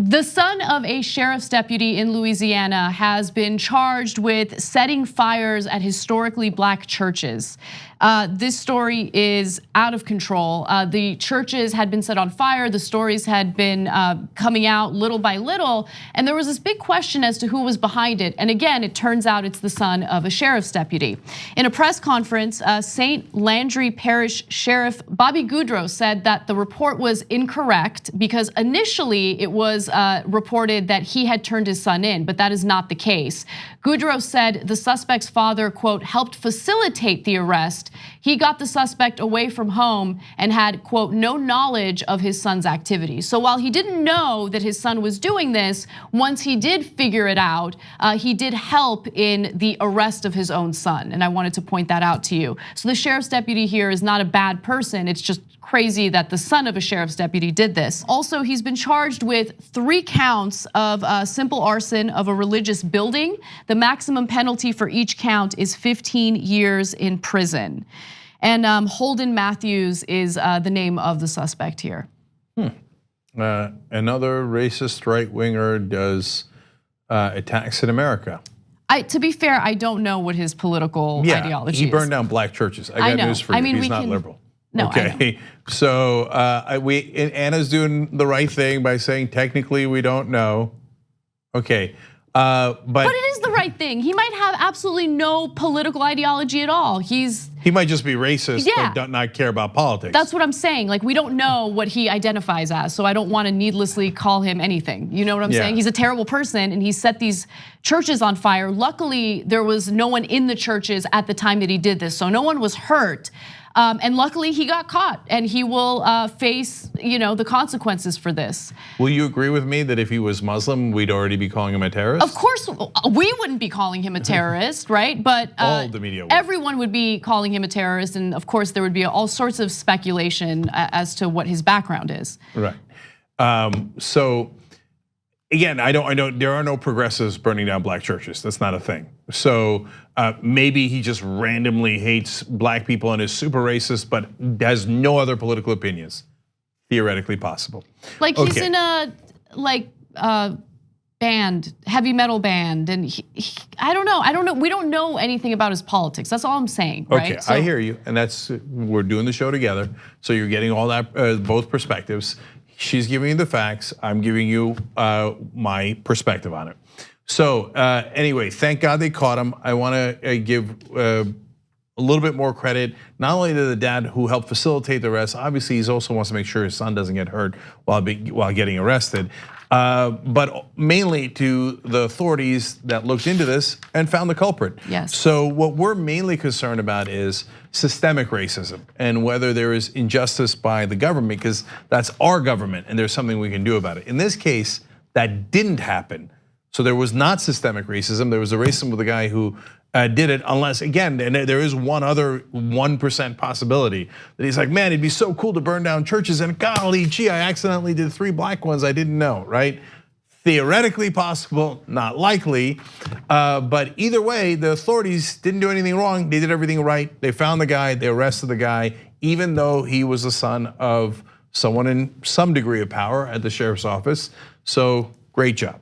The son of a sheriff's deputy in Louisiana has been charged with setting fires at historically black churches. This story is out of control. The churches had been set on fire. The stories had been coming out little by little. And there was this big question as to who was behind it. And again, it turns out it's the son of a sheriff's deputy. In a press conference, St. Landry Parish Sheriff Bobby Goudreau said that the report was incorrect because initially it was reported that he had turned his son in, but that is not the case. Goudreau said the suspect's father, quote, helped facilitate the arrest. He got the suspect away from home and had, quote, no knowledge of his son's activities. So while he didn't know that his son was doing this, once he did figure it out, he did help in the arrest of his own son. And I wanted to point that out to you. So the sheriff's deputy here is not a bad person. It's just crazy that the son of a sheriff's deputy did this. Also, he's been charged with 3 counts of simple arson of a religious building. The maximum penalty for each count is 15 years in prison. And Holden Matthews is the name of the suspect here. Another racist right-winger does attacks in America. To be fair, I don't know what his political ideology is. He burned down black churches. I got news for you. He's not liberal. No, okay, so Anna's doing the right thing by saying technically we don't know. Okay, but it is the right thing. He might have absolutely no political ideology at all. He might just be racist, but not care about politics. That's what I'm saying. Like, we don't know what he identifies as, so I don't want to needlessly call him anything. You know what I'm saying? He's a terrible person, and he set these churches on fire. Luckily, there was no one in the churches at the time that he did this, so no one was hurt. And luckily he got caught, and he will face, the consequences for this. Will you agree with me that if he was Muslim, we'd already be calling him a terrorist? Of course, we wouldn't be calling him a terrorist, right? But all the media would. Everyone would be calling him a terrorist, and of course there would be all sorts of speculation as to what his background is. Right. So again, I don't. There are no progressives burning down black churches. That's not a thing. So maybe he just randomly hates black people and is super racist, but has no other political opinions. Theoretically possible. Like he's in a band, heavy metal band, and I don't know. We don't know anything about his politics. That's all I'm saying, right? Okay, I hear you, and we're doing the show together, so you're getting all that both perspectives. She's giving you the facts. I'm giving you my perspective on it. So anyway, thank God they caught him. I want to give a little bit more credit, not only to the dad who helped facilitate the arrest. Obviously, he also wants to make sure his son doesn't get hurt while getting arrested. But mainly to the authorities that looked into this and found the culprit. Yes. So what we're mainly concerned about is systemic racism and whether there is injustice by the government, because that's our government and there's something we can do about it. In this case, that didn't happen. So there was not systemic racism. There was a racism with the guy who did it, unless, again, and there is one other 1% possibility that he's like, man, it'd be so cool to burn down churches, and golly gee, I accidentally did 3 black ones I didn't know, right? Theoretically possible, not likely, but either way, the authorities didn't do anything wrong. They did everything right. They found the guy, they arrested the guy, even though he was the son of someone in some degree of power at the sheriff's office. So great job.